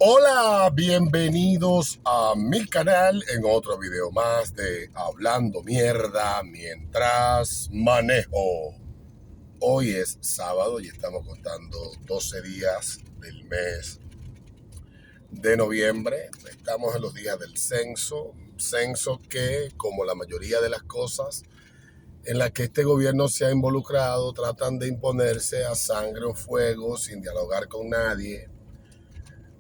Hola, bienvenidos a mi canal en otro video más de Hablando Mierda mientras manejo. Hoy es sábado y estamos contando 12 días del mes de noviembre. Estamos en los días del censo que, como la mayoría de las cosas en las que este gobierno se ha involucrado, tratan de imponerse a sangre o fuego sin dialogar con nadie.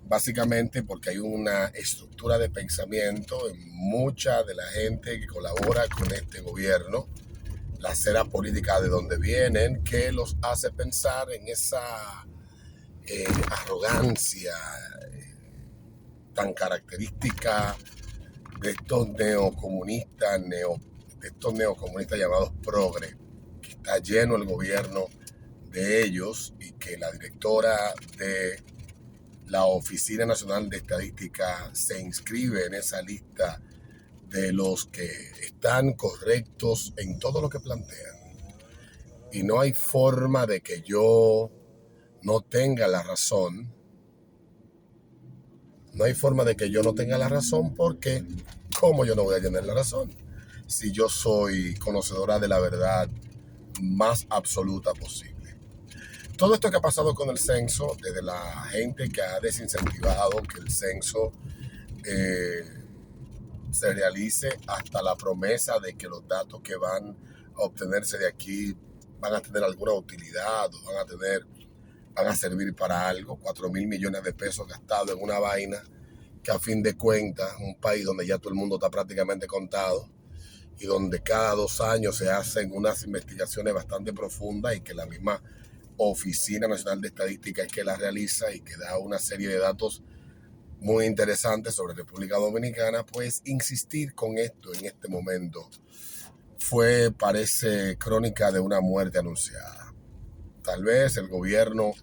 Básicamente porque hay una estructura de pensamiento en mucha de la gente que colabora con este gobierno, la acera política de donde vienen, que los hace pensar en esa arrogancia tan característica de estos neocomunistas llamados progre, que está lleno el gobierno de ellos y que la directora de la Oficina Nacional de Estadística se inscribe en esa lista de los que están correctos en todo lo que plantean. Y no hay forma de que yo no tenga la razón. No hay forma de que yo no tenga la razón porque ¿cómo yo no voy a tener la razón? Si yo soy conocedora de la verdad más absoluta posible. Todo esto que ha pasado con el censo, desde la gente que ha desincentivado que el censo se realice, hasta la promesa de que los datos que van a obtenerse de aquí van a tener alguna utilidad o van a servir para algo. 4.000 millones de pesos gastados en una vaina que a fin de cuentas, un país donde ya todo el mundo está prácticamente contado y donde cada 2 años se hacen unas investigaciones bastante profundas y que la misma Oficina Nacional de Estadística es que la realiza y que da una serie de datos muy interesantes sobre República Dominicana, pues insistir con esto en este momento parece crónica de una muerte anunciada. Tal vez el gobierno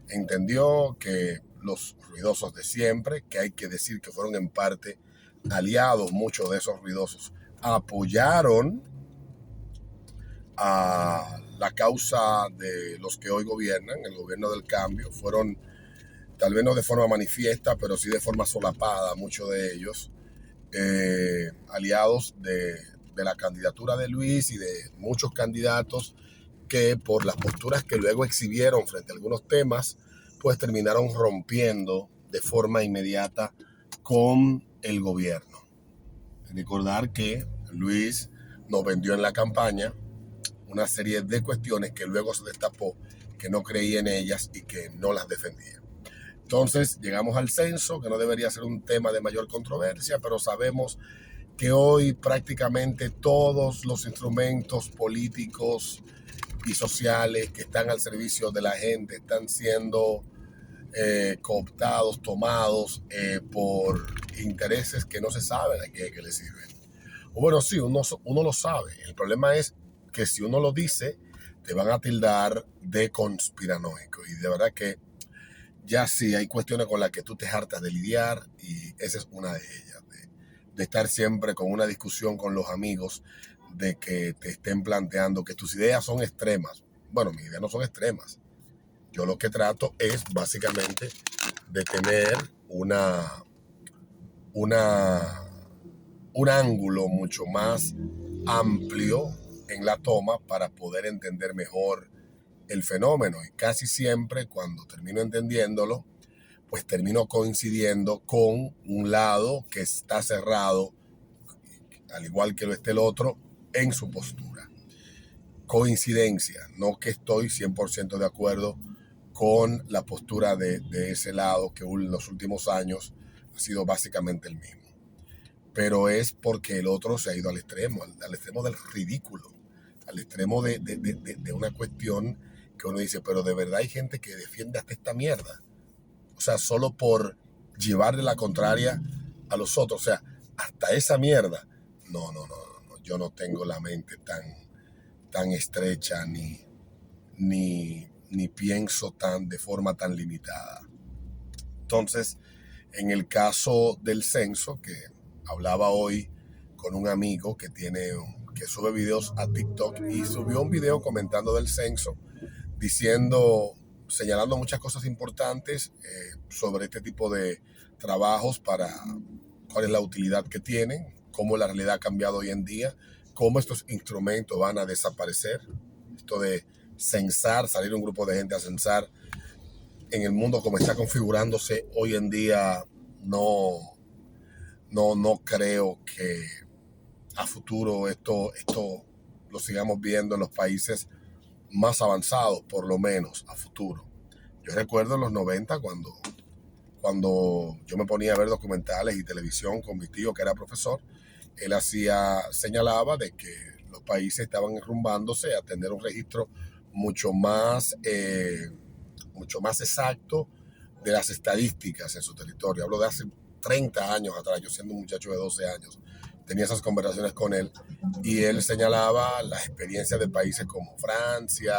entendió que los ruidosos de siempre, que hay que decir que fueron en parte aliados, muchos de esos ruidosos apoyaron a la causa de los que hoy gobiernan, el gobierno del cambio, fueron tal vez no de forma manifiesta, pero sí de forma solapada, muchos de ellos, aliados de la candidatura de Luis y de muchos candidatos que por las posturas que luego exhibieron frente a algunos temas, pues terminaron rompiendo de forma inmediata con el gobierno. Recordar que Luis nos vendió en la campaña una serie de cuestiones que luego se destapó que no creía en ellas y que no las defendía. Entonces llegamos al censo, que no debería ser un tema de mayor controversia, pero sabemos que hoy prácticamente todos los instrumentos políticos y sociales que están al servicio de la gente están siendo cooptados, tomados por intereses que no se saben a qué les sirven. O bueno, sí, uno lo sabe. El problema es que si uno lo dice, te van a tildar de conspiranoico. Y de verdad que ya sí hay cuestiones con las que tú te hartas de lidiar y esa es una de ellas. De estar siempre con una discusión con los amigos de que te estén planteando que tus ideas son extremas. Bueno, mis ideas no son extremas. Yo lo que trato es básicamente de tener un ángulo mucho más amplio en la toma para poder entender mejor el fenómeno. Y casi siempre cuando termino entendiéndolo, pues termino coincidiendo con un lado que está cerrado, al igual que lo esté el otro, en su postura. Coincidencia, no que estoy 100% de acuerdo con la postura de ese lado que en los últimos años ha sido básicamente el mismo. Pero es porque el otro se ha ido al extremo del ridículo, al extremo de una cuestión que uno dice, pero de verdad hay gente que defiende hasta esta mierda. O sea, solo por llevarle la contraria a los otros. O sea, hasta esa mierda. No. Yo no tengo la mente tan estrecha ni pienso de forma tan limitada. Entonces, en el caso del censo, que hablaba hoy con un amigo que sube videos a TikTok y subió un video comentando del censo, diciendo señalando muchas cosas importantes sobre este tipo de trabajos, para cuál es la utilidad que tienen, cómo la realidad ha cambiado hoy en día, cómo estos instrumentos van a desaparecer. Esto de censar, salir un grupo de gente a censar en el mundo como está configurándose hoy en día, no creo que a futuro esto lo sigamos viendo en los países más avanzados, por lo menos a futuro. Yo recuerdo en los 90 cuando yo me ponía a ver documentales y televisión con mi tío que era profesor. Él señalaba de que los países estaban enrumbándose a tener un registro mucho más exacto de las estadísticas en su territorio. Hablo de hace 30 años atrás, yo siendo un muchacho de 12 años, tenía esas conversaciones con él y él señalaba las experiencias de países como Francia,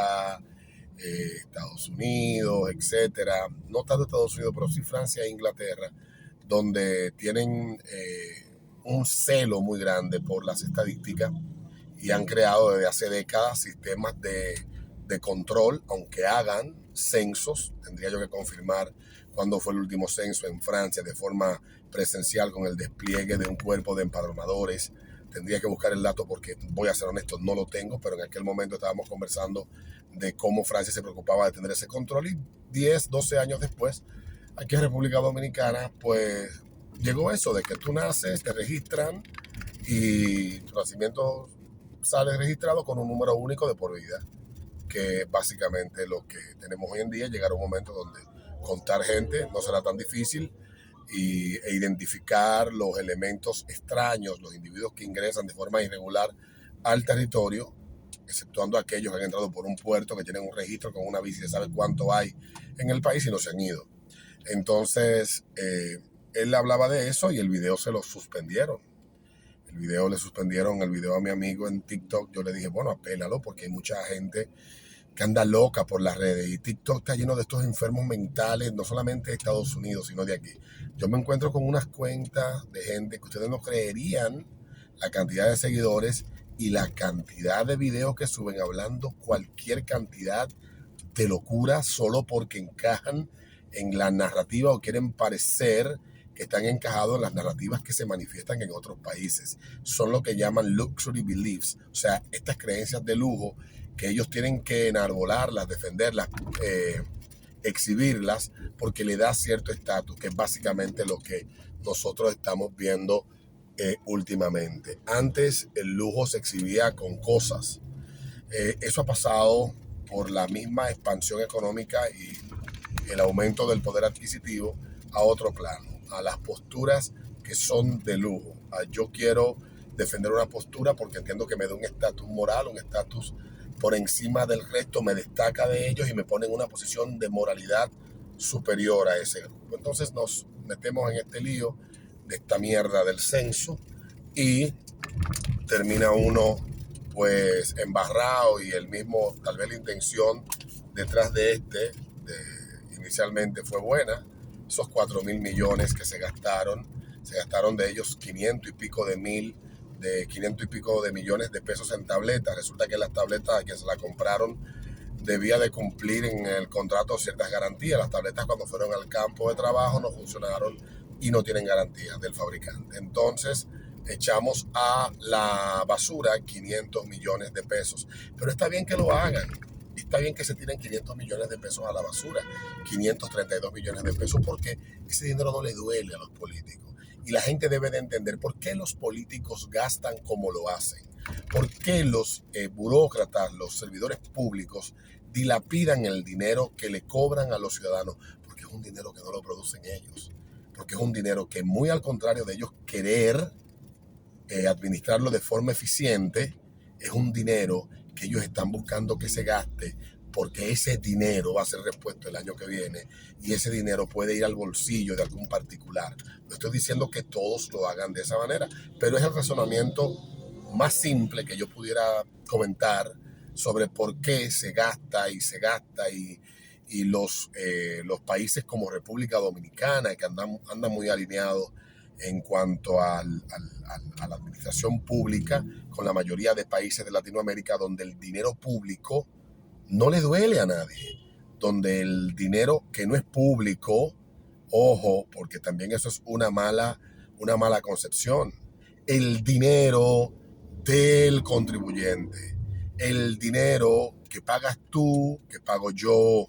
Estados Unidos, etcétera, no tanto Estados Unidos, pero sí Francia e Inglaterra, donde tienen un celo muy grande por las estadísticas y han creado desde hace décadas sistemas de control, aunque hagan censos. Tendría yo que confirmar cuándo fue el último censo en Francia de forma presencial con el despliegue de un cuerpo de empadronadores. Tendría que buscar el dato porque, voy a ser honesto, no lo tengo, pero en aquel momento estábamos conversando de cómo Francia se preocupaba de tener ese control y 10, 12 años después, aquí en República Dominicana, pues llegó eso de que tú naces, te registran y tu nacimiento sale registrado con un número único de por vida, que es básicamente lo que tenemos hoy en día. Llegará un momento donde contar gente no será tan difícil e identificar los elementos extraños, los individuos que ingresan de forma irregular al territorio, exceptuando aquellos que han entrado por un puerto, que tienen un registro con una visa y sabe cuánto hay en el país y no se han ido. Entonces, él hablaba de eso y el video se lo suspendieron. El video le suspendieron el video a mi amigo en TikTok. Yo le dije, bueno, apélalo porque hay mucha gente que anda loca por las redes y TikTok está lleno de estos enfermos mentales, no solamente de Estados Unidos, sino de aquí. Yo me encuentro con unas cuentas de gente que ustedes no creerían la cantidad de seguidores y la cantidad de videos que suben hablando cualquier cantidad de locura solo porque encajan en la narrativa o quieren parecer que están encajados en las narrativas que se manifiestan en otros países. Son lo que llaman luxury beliefs, o sea, estas creencias de lujo que ellos tienen que enarbolarlas, defenderlas, exhibirlas, porque le da cierto estatus, que es básicamente lo que nosotros estamos viendo últimamente. Antes el lujo se exhibía con cosas. Eso ha pasado por la misma expansión económica y el aumento del poder adquisitivo a otro plano, a las posturas que son de lujo. Yo quiero defender una postura porque entiendo que me da un estatus moral, un estatus por encima del resto, me destaca de ellos y me pone en una posición de moralidad superior a ese grupo. Entonces nos metemos en este lío de esta mierda del censo y termina uno pues embarrado, y el mismo, tal vez la intención detrás de inicialmente fue buena. Esos 4.000 millones que se gastaron de ellos 500 y pico de millones de pesos en tabletas. Resulta que las tabletas a quien se las compraron debía de cumplir en el contrato ciertas garantías. Las tabletas, cuando fueron al campo de trabajo, no funcionaron y no tienen garantías del fabricante. Entonces echamos a la basura 500 millones de pesos. Pero está bien que lo hagan. Está bien que se tiren 500 millones de pesos a la basura, 532 millones de pesos, porque ese dinero no le duele a los políticos. Y la gente debe de entender por qué los políticos gastan como lo hacen. ¿Por qué los burócratas, los servidores públicos dilapidan el dinero que le cobran a los ciudadanos? Porque es un dinero que no lo producen ellos. Porque es un dinero que, muy al contrario de ellos querer administrarlo de forma eficiente, es un dinero que ellos están buscando que se gaste, porque ese dinero va a ser repuesto el año que viene y ese dinero puede ir al bolsillo de algún particular. No estoy diciendo que todos lo hagan de esa manera, pero es el razonamiento más simple que yo pudiera comentar sobre por qué se gasta y los países como República Dominicana, que andan muy alineados en cuanto a la administración pública, con la mayoría de países de Latinoamérica, donde el dinero público no le duele a nadie. donde el dinero que no es público, ojo, porque también eso es una mala concepción, el dinero del contribuyente, el dinero que pagas tú, que pago yo,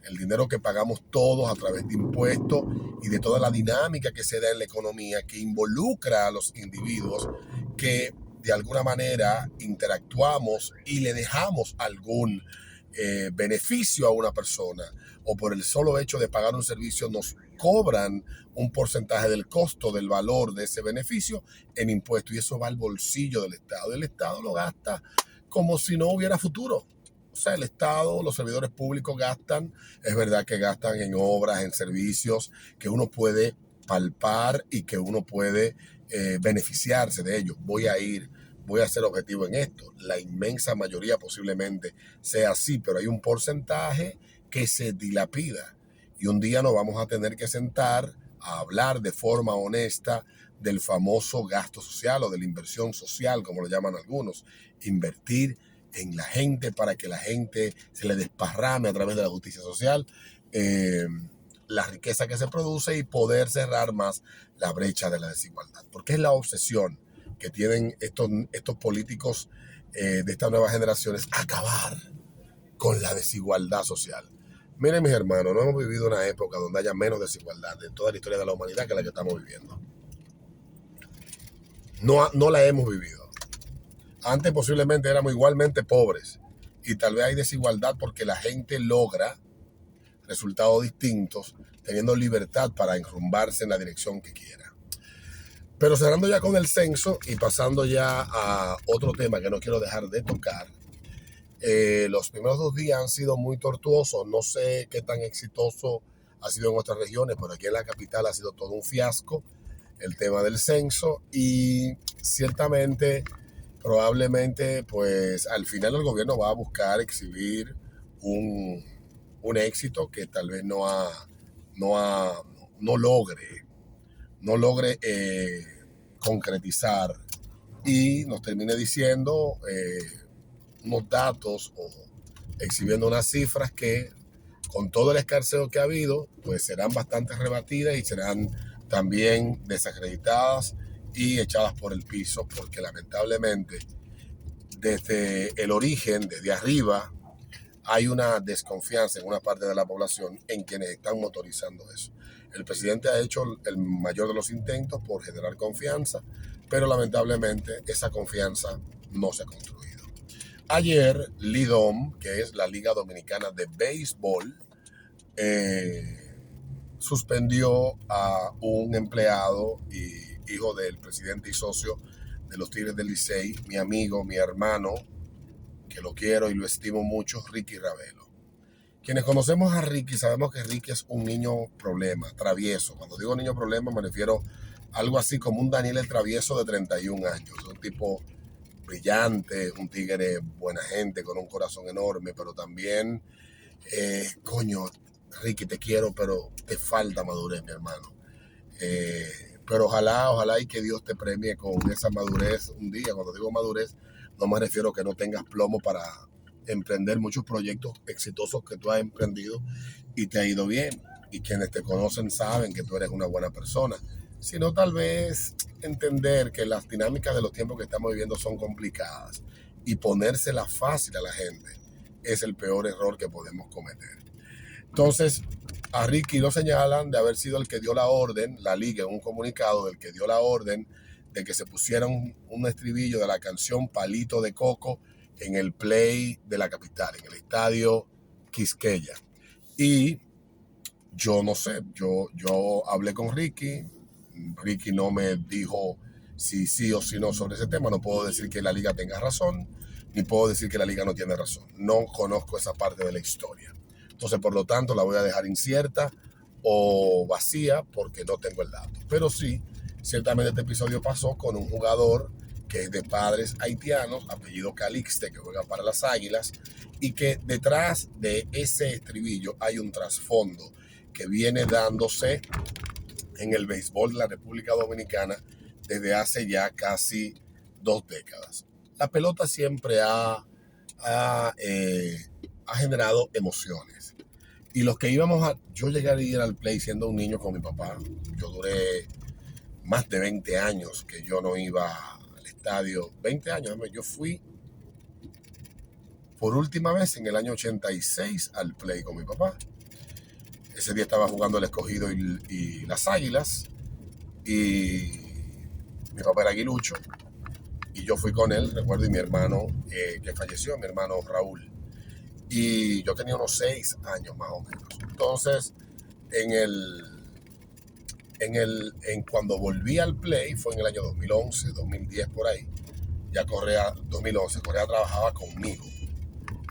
el dinero que pagamos todos a través de impuestos y de toda la dinámica que se da en la economía que involucra a los individuos que de alguna manera interactuamos y le dejamos algún beneficio a una persona, o por el solo hecho de pagar un servicio nos cobran un porcentaje del costo del valor de ese beneficio en impuestos, y eso va al bolsillo del Estado. El Estado lo gasta como si no hubiera futuro. O sea, el Estado, los servidores públicos gastan, es verdad que gastan en obras, en servicios que uno puede palpar y que uno puede beneficiarse de ellos. Voy a ser objetivo en esto. La inmensa mayoría posiblemente sea así, pero hay un porcentaje que se dilapida. Y un día nos vamos a tener que sentar a hablar de forma honesta del famoso gasto social o de la inversión social, como lo llaman algunos. Invertir en la gente para que la gente se le desparrame a través de la justicia social la riqueza que se produce y poder cerrar más la brecha de la desigualdad. Porque es la obsesión que tienen estos políticos de estas nuevas generaciones, acabar con la desigualdad social. Miren, mis hermanos, no hemos vivido una época donde haya menos desigualdad en toda la historia de la humanidad que la que estamos viviendo. No la hemos vivido. Antes posiblemente éramos igualmente pobres y tal vez hay desigualdad porque la gente logra resultados distintos teniendo libertad para enrumbarse en la dirección que quiera. Pero cerrando ya con el censo y pasando ya a otro tema que no quiero dejar de tocar, los primeros 2 días han sido muy tortuosos. No sé qué tan exitoso ha sido en otras regiones, pero aquí en la capital ha sido todo un fiasco el tema del censo, y ciertamente probablemente pues al final el gobierno va a buscar exhibir un éxito que tal vez no logre concretizar, y nos termine diciendo unos datos o exhibiendo unas cifras que con todo el escarceo que ha habido pues serán bastante rebatidas y serán también desacreditadas y echadas por el piso, porque lamentablemente desde el origen, desde arriba, hay una desconfianza en una parte de la población en quienes están motorizando eso. El presidente ha hecho el mayor de los intentos por generar confianza, pero lamentablemente esa confianza no se ha construido. Ayer, LIDOM, que es la Liga Dominicana de Béisbol, suspendió a un empleado y hijo del presidente y socio de los Tigres del Licey, mi amigo, mi hermano, que lo quiero y lo estimo mucho, Ricky Ravelo. Quienes conocemos a Ricky sabemos que Ricky es un niño problema, travieso. Cuando digo niño problema me refiero a algo así como un Daniel el Travieso de 31 años. Un tipo brillante, un tigre buena gente, con un corazón enorme, pero también, coño, Ricky, te quiero, pero te falta madurez, mi hermano. Pero ojalá y que Dios te premie con esa madurez un día. Cuando digo madurez, no me refiero a que no tengas plomo para emprender muchos proyectos exitosos que tú has emprendido y te ha ido bien, y quienes te conocen saben que tú eres una buena persona, sino tal vez entender que las dinámicas de los tiempos que estamos viviendo son complicadas, y ponérsela fácil a la gente es el peor error que podemos cometer. Entonces, a Ricky lo señalan de haber sido el que dio la orden, la liga en un comunicado, del que dio la orden de que se pusiera un estribillo de la canción Palito de Coco en el play de la capital, en el estadio Quisqueya. Y yo no sé, yo hablé con Ricky no me dijo si sí o si no sobre ese tema. No puedo decir que la liga tenga razón, ni puedo decir que la liga no tiene razón. No conozco esa parte de la historia. Entonces, por lo tanto, la voy a dejar incierta o vacía porque no tengo el dato. Pero sí, ciertamente este episodio pasó con un jugador que es de padres haitianos, apellido Calixte, que juega para las Águilas, y que detrás de ese estribillo hay un trasfondo que viene dándose en el béisbol de la República Dominicana desde hace ya casi 2 décadas. La pelota siempre ha generado emociones. Y los que íbamos a... Yo llegué a ir al play siendo un niño con mi papá. Yo duré más de 20 años que yo no iba al estadio. 20 años. Yo fui por última vez en el año 86 al play con mi papá. Ese día estaba jugando el Escogido y las Águilas. Y mi papá era aguilucho. Y yo fui con él, recuerdo, y mi hermano que falleció, mi hermano Raúl. Y yo tenía unos 6 años más o menos. Entonces, cuando volví al play, fue en el año 2011, 2010 por ahí. Ya Correa, 2011, Correa trabajaba conmigo.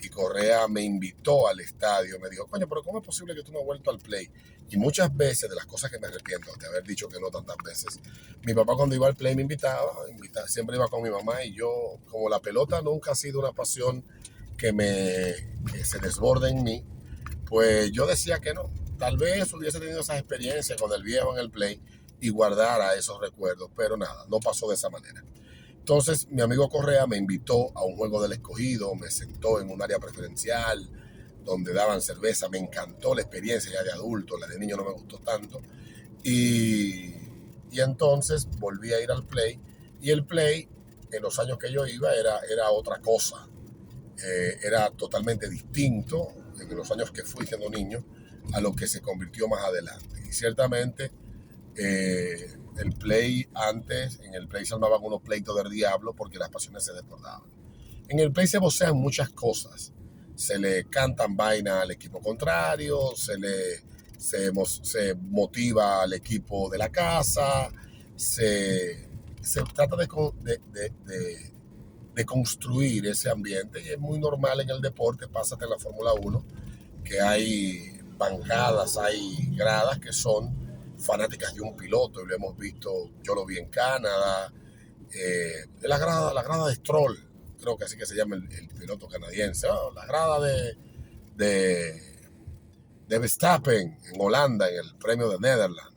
Y Correa me invitó al estadio. Me dijo, coño, pero ¿cómo es posible que tú no has vuelto al play? Y muchas veces, de las cosas que me arrepiento de haber dicho que no tantas veces, mi papá cuando iba al play me invitaba, siempre iba con mi mamá, y yo, como la pelota nunca ha sido una pasión que se desborde en mí, pues yo decía que no. Tal vez hubiese tenido esas experiencias con el viejo en el play y guardara esos recuerdos, pero nada, no pasó de esa manera. Entonces mi amigo Correa me invitó a un juego del Escogido, me sentó en un área preferencial donde daban cerveza, me encantó la experiencia ya de adulto, la de niño no me gustó tanto. Y entonces volví a ir al play, y el play en los años que yo iba era otra cosa, era totalmente distinto en los años que fui siendo niño a lo que se convirtió más adelante. Y ciertamente el play antes, en el play se armaban unos pleitos del diablo porque las pasiones se desbordaban. En el play se vocean muchas cosas. Se le cantan vaina al equipo contrario, se motiva al equipo de la casa, se trata de construir ese ambiente, y es muy normal en el deporte. Pásate en la Fórmula 1, que hay bancadas, hay gradas que son fanáticas de un piloto, y lo hemos visto, yo lo vi en Canadá, la grada de Stroll, creo que así que se llama el piloto canadiense, la grada de, de Verstappen en Holanda, en el premio de Netherlands.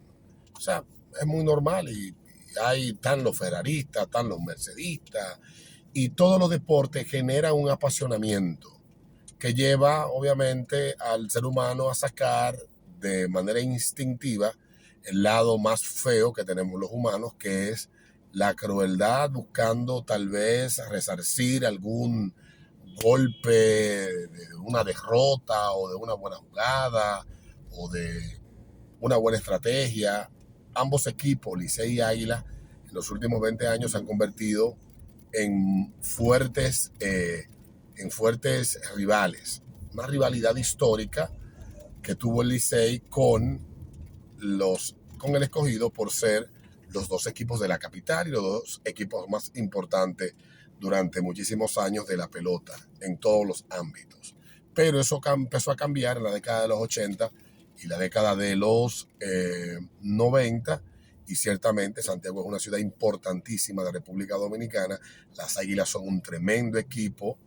O sea, es muy normal, y ahí están los ferraristas, están los mercedistas, y todos los deportes generan un apasionamiento que lleva obviamente al ser humano a sacar de manera instintiva el lado más feo que tenemos los humanos, que es la crueldad, buscando tal vez resarcir algún golpe de una derrota, o de una buena jugada, o de una buena estrategia. Ambos equipos, Licey y Águila, en los últimos 20 años se han convertido en fuertes rivales. Una rivalidad histórica que tuvo el Licey con el Escogido, por ser los dos equipos de la capital y los dos equipos más importantes durante muchísimos años de la pelota en todos los ámbitos. Pero eso empezó a cambiar en la década de los 80 y la década de los 90, y ciertamente Santiago es una ciudad importantísima de República Dominicana. Las Águilas son un tremendo equipo.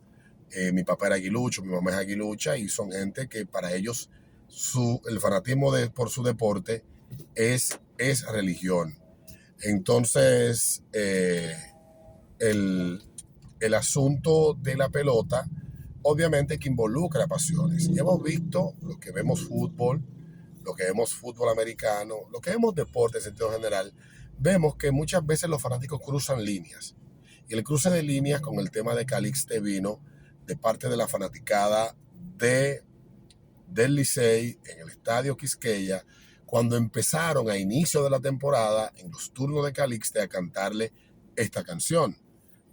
Mi papá era aguilucho, mi mamá es aguilucha, y son gente que para ellos el fanatismo por su deporte es religión. Entonces, el asunto de la pelota, obviamente que involucra pasiones. Y hemos visto, lo que vemos fútbol americano, lo que vemos deporte en sentido general, vemos que muchas veces los fanáticos cruzan líneas. Y el cruce de líneas con el tema de Calixte vino de parte de la fanaticada del Licey en el estadio Quisqueya, cuando empezaron a inicio de la temporada, en los turnos de Calixte, a cantarle esta canción.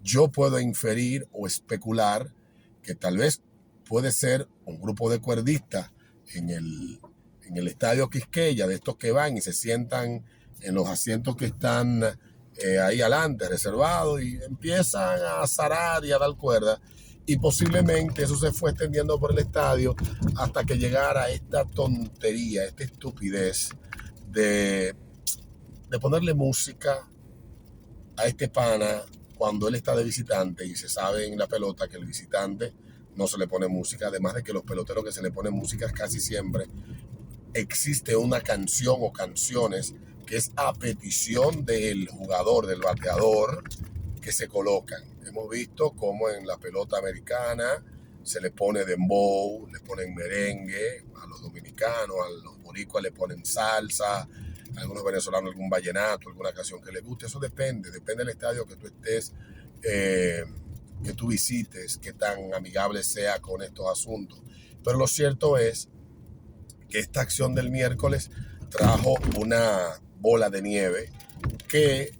Yo puedo inferir o especular que tal vez puede ser un grupo de cuerdistas en el estadio Quisqueya, de estos que van y se sientan en los asientos que están ahí adelante, reservados, y empiezan a zarar y a dar cuerda. Y posiblemente eso se fue extendiendo por el estadio hasta que llegara esta tontería, esta estupidez de ponerle música a este pana cuando él está de visitante, y se sabe en la pelota que el visitante no se le pone música. Además de que los peloteros que se le ponen música casi siempre existe una canción o canciones que es a petición del jugador, del bateador, que se colocan. Hemos visto cómo en la pelota americana se le pone dembow, le ponen merengue, a los dominicanos, a los boricuas le ponen salsa, a algunos venezolanos algún vallenato, alguna canción que les guste. Eso depende del estadio que tú estés, que tú visites, qué tan amigable sea con estos asuntos. Pero lo cierto es que esta acción del miércoles trajo una bola de nieve que,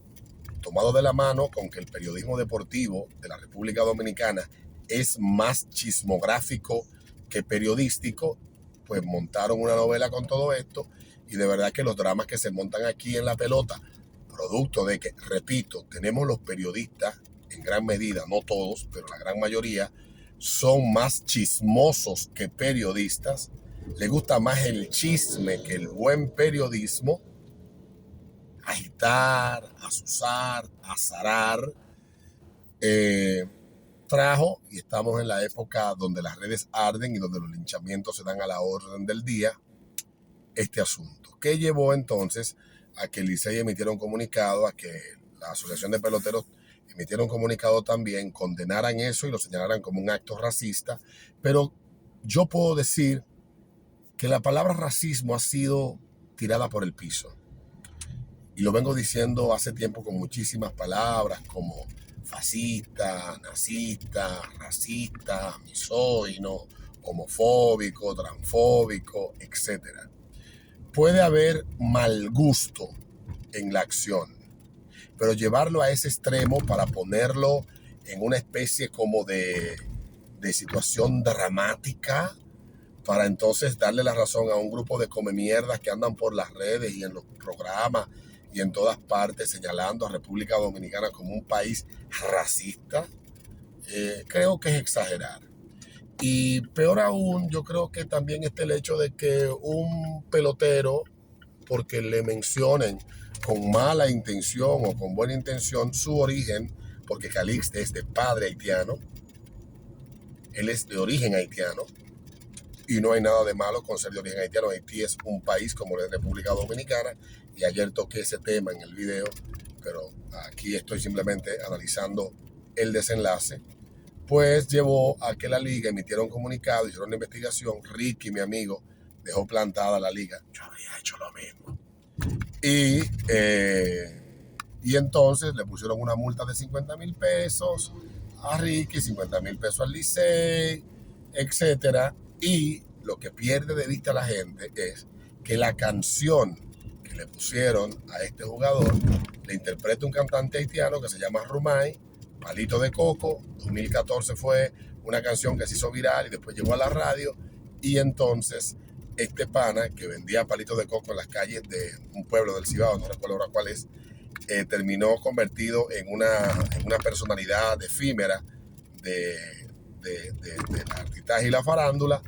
tomado de la mano con que el periodismo deportivo de la República Dominicana es más chismográfico que periodístico, pues montaron una novela con todo esto, y de verdad que los dramas que se montan aquí en la pelota, producto de que, repito, tenemos los periodistas en gran medida, no todos, pero la gran mayoría, son más chismosos que periodistas, les gusta más el chisme que el buen periodismo, agitar, azuzar, azarar, trajo, y estamos en la época donde las redes arden y donde los linchamientos se dan a la orden del día, este asunto, que llevó entonces a que el Licey emitiera un comunicado, a que la Asociación de Peloteros emitiera un comunicado también, condenaran eso y lo señalaran como un acto racista. Pero yo puedo decir que la palabra racismo ha sido tirada por el piso. Y lo vengo diciendo hace tiempo con muchísimas palabras como fascista, nazista, racista, misógino, homofóbico, transfóbico, etc. Puede haber mal gusto en la acción, pero llevarlo a ese extremo para ponerlo en una especie como de situación dramática, para entonces darle la razón a un grupo de comemierdas que andan por las redes y en los programas y en todas partes señalando a República Dominicana como un país racista, creo que es exagerar. Y peor aún, yo creo que también está el hecho de que un pelotero, porque le mencionen con mala intención o con buena intención su origen, porque Calixte es de padre haitiano, él es de origen haitiano, y no hay nada de malo con ser de origen haitiano. Haití es un país como la República Dominicana, y ayer toqué ese tema en el video, pero aquí estoy simplemente analizando el desenlace. Pues llevó a que la liga emitiera un comunicado, hicieron una investigación. Ricky, mi amigo, dejó plantada la liga. Yo habría hecho lo mismo. Y entonces le pusieron una multa de 50,000 pesos a Ricky, 50,000 pesos al Licey, etcétera. Y lo que pierde de vista la gente es que la canción que le pusieron a este jugador le interpreta un cantante haitiano que se llama Rumay, Palito de Coco. 2014 fue una canción que se hizo viral y después llegó a la radio. Y entonces este pana que vendía palitos de coco en las calles de un pueblo del Cibao, no recuerdo ahora cuál es, terminó convertido en una personalidad efímera de la artistaje y la farándula.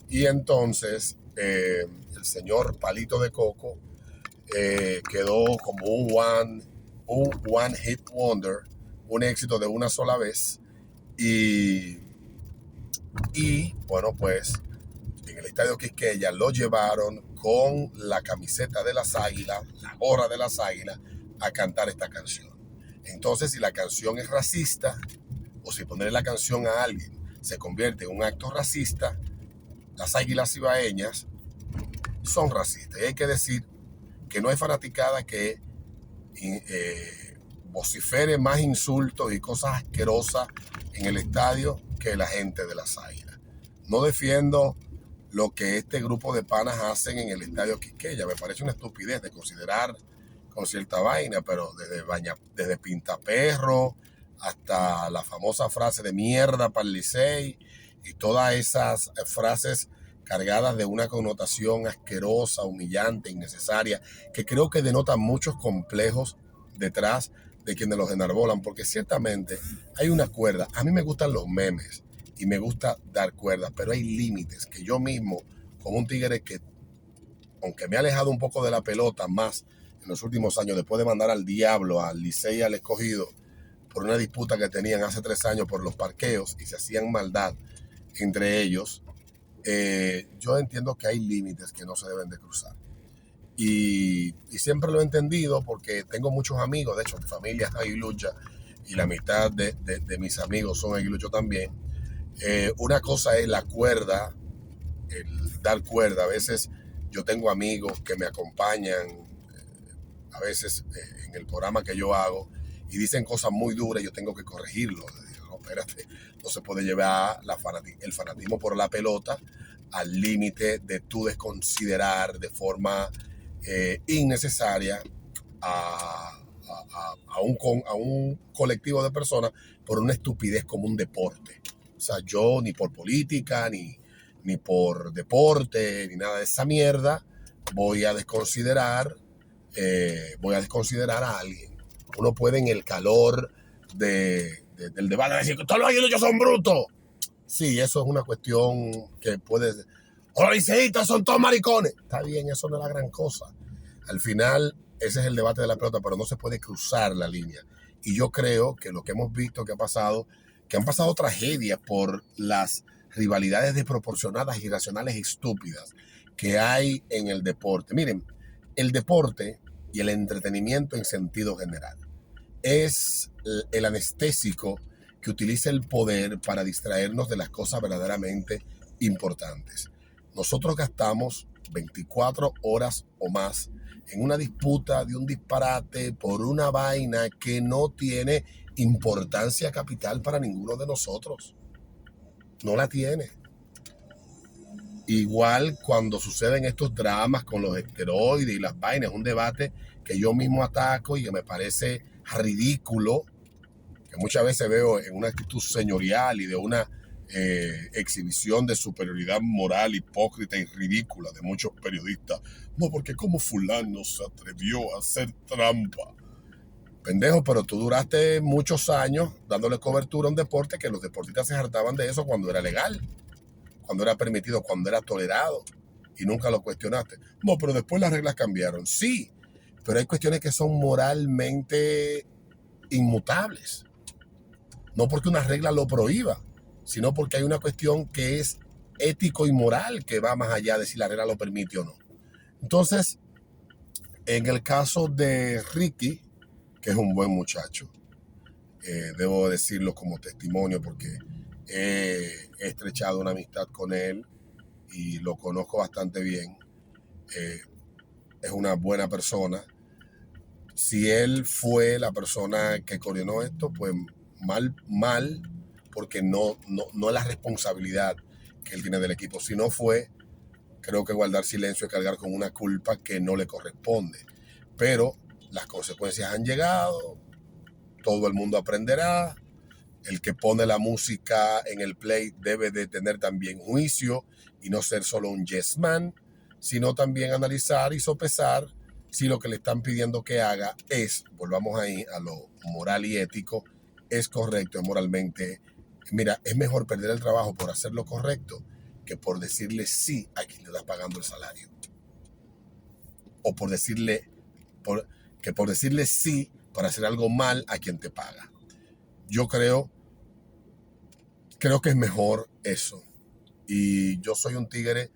Y entonces el señor Palito de Coco quedó como un one hit wonder, un éxito de una sola vez. Y bueno, pues en el Estadio Quisqueya lo llevaron con la camiseta de las Águilas, la gorra de las Águilas, a cantar esta canción. Entonces, si la canción es racista, o si ponerle la canción a alguien se convierte en un acto racista, las Águilas Cibaeñas son racistas. Y hay que decir que no hay fanaticada que vocifere más insultos y cosas asquerosas en el estadio que la gente de las Águilas. No defiendo lo que este grupo de panas hacen en el Estadio Quisqueya. Me parece una estupidez de considerar con cierta vaina, pero desde pintaperro hasta la famosa frase de mierda para el Licey y todas esas frases cargadas de una connotación asquerosa, humillante, innecesaria, que creo que denotan muchos complejos detrás de quienes los enarbolan, porque ciertamente hay una cuerda. A mí me gustan los memes y me gusta dar cuerdas, pero hay límites que yo mismo, como un tigre que, aunque me ha alejado un poco de la pelota más en los últimos años, después de mandar al diablo, al Licey y al Escogido, por una disputa que tenían hace 3 años por los parqueos y se hacían maldad entre ellos, yo entiendo que hay límites que no se deben de cruzar. Y siempre lo he entendido porque tengo muchos amigos, de hecho mi familia es aguilucha y la mitad de mis amigos son aguiluchos también. Una cosa es la cuerda, el dar cuerda. A veces yo tengo amigos que me acompañan, a veces en el programa que yo hago, y dicen cosas muy duras y yo tengo que corregirlo. Digo, no, espérate, no se puede llevar el fanatismo por la pelota al límite de tú desconsiderar de forma innecesaria a un colectivo de personas por una estupidez como un deporte. O sea, yo ni por política, ni por deporte, ni nada de esa mierda, voy a desconsiderar a alguien. Uno puede en el calor del debate decir que todos los aguiluchos son brutos. Sí, eso es una cuestión que puede... O los liceístas son todos maricones. Está bien, eso no es la gran cosa. Al final, ese es el debate de la pelota, pero no se puede cruzar la línea. Y yo creo que lo que hemos visto que han pasado tragedias por las rivalidades desproporcionadas, irracionales, estúpidas que hay en el deporte. Miren, el deporte y el entretenimiento en sentido general es el anestésico que utiliza el poder para distraernos de las cosas verdaderamente importantes. Nosotros gastamos 24 horas o más en una disputa de un disparate por una vaina que no tiene importancia capital para ninguno de nosotros. No la tiene. Igual cuando suceden estos dramas con los esteroides y las vainas, un debate que yo mismo ataco y que me parece ridículo, que muchas veces veo en una actitud señorial y de una exhibición de superioridad moral hipócrita y ridícula de muchos periodistas. No, porque como fulano se atrevió a hacer trampa. Pendejo, pero tú duraste muchos años dándole cobertura a un deporte que los deportistas se hartaban de eso cuando era legal, cuando era permitido, cuando era tolerado, y nunca lo cuestionaste. No, pero después las reglas cambiaron. Sí, pero hay cuestiones que son moralmente inmutables. No porque una regla lo prohíba, sino porque hay una cuestión que es ético y moral que va más allá de si la regla lo permite o no. Entonces, en el caso de Ricky, que es un buen muchacho, debo decirlo como testimonio porque he estrechado una amistad con él y lo conozco bastante bien. Es una buena persona. Si él fue la persona que coordinó esto, pues mal, porque no es la responsabilidad que él tiene del equipo. Si no fue, creo que guardar silencio es cargar con una culpa que no le corresponde. Pero las consecuencias han llegado, todo el mundo aprenderá. El que pone la música en el play debe de tener también juicio y no ser solo un yes man, sino también analizar y sopesar si lo que le están pidiendo que haga es, volvamos ahí a lo moral y ético, es correcto, es moralmente. Mira, es mejor perder el trabajo por hacer lo correcto que por decirle sí a quien le está pagando el salario. O por decirle sí para hacer algo mal a quien te paga. Yo creo que es mejor eso. Y yo soy un tigre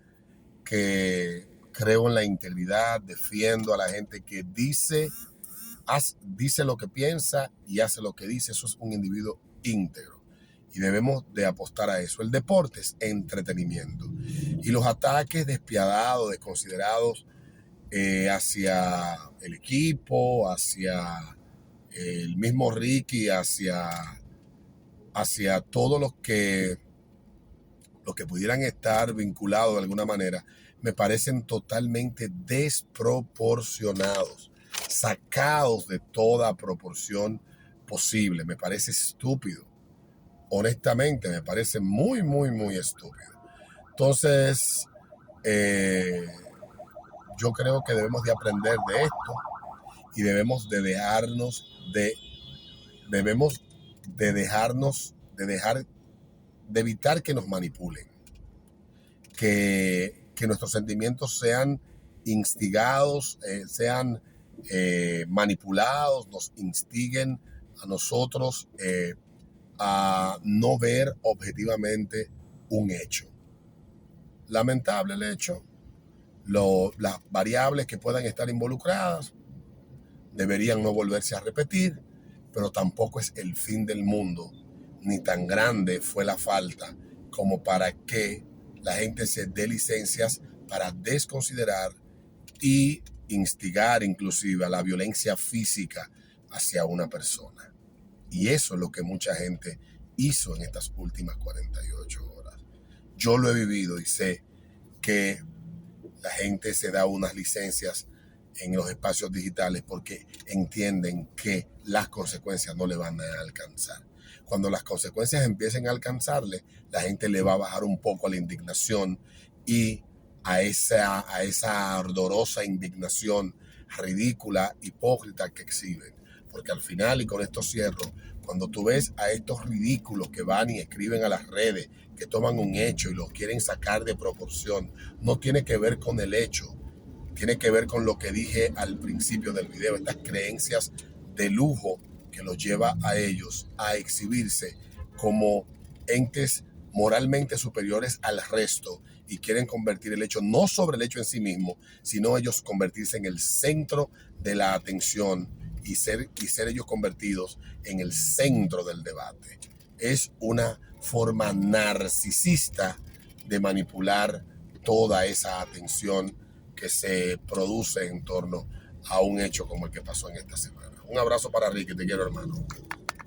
que creo en la integridad, defiendo a la gente que dice lo que piensa y hace lo que dice. Eso es un individuo íntegro y debemos de apostar a eso. El deporte es entretenimiento y los ataques despiadados, desconsiderados hacia el equipo, hacia el mismo Ricky, hacia todos los que pudieran estar vinculados de alguna manera, me parecen totalmente desproporcionados, sacados de toda proporción posible. Me parece estúpido. Honestamente, me parece muy, muy, muy estúpido. Entonces, yo creo que debemos de aprender de esto y debemos de evitar que nos manipulen, que nuestros sentimientos sean instigados, sean manipulados, nos instiguen a nosotros a no ver objetivamente un hecho. Lamentable el hecho, las variables que puedan estar involucradas deberían no volverse a repetir, pero tampoco es el fin del mundo, ni tan grande fue la falta como para que la gente se dé licencias para desconsiderar y instigar inclusive a la violencia física hacia una persona. Y eso es lo que mucha gente hizo en estas últimas 48 horas. Yo lo he vivido y sé que la gente se da unas licencias en los espacios digitales porque entienden que las consecuencias no le van a alcanzar. Cuando las consecuencias empiecen a alcanzarle, la gente le va a bajar un poco a la indignación y a esa ardorosa indignación ridícula, hipócrita que exhiben. Porque al final, y con esto cierro, cuando tú ves a estos ridículos que van y escriben a las redes, que toman un hecho y lo quieren sacar de proporción, no tiene que ver con el hecho, tiene que ver con lo que dije al principio del video, estas creencias de lujo que los lleva a ellos a exhibirse como entes moralmente superiores al resto y quieren convertir el hecho no sobre el hecho en sí mismo, sino ellos convertirse en el centro de la atención y ser ellos convertidos en el centro del debate. Es una forma narcisista de manipular toda esa atención que se produce en torno a un hecho como el que pasó en esta semana. Un abrazo para Ricky, te quiero, hermano.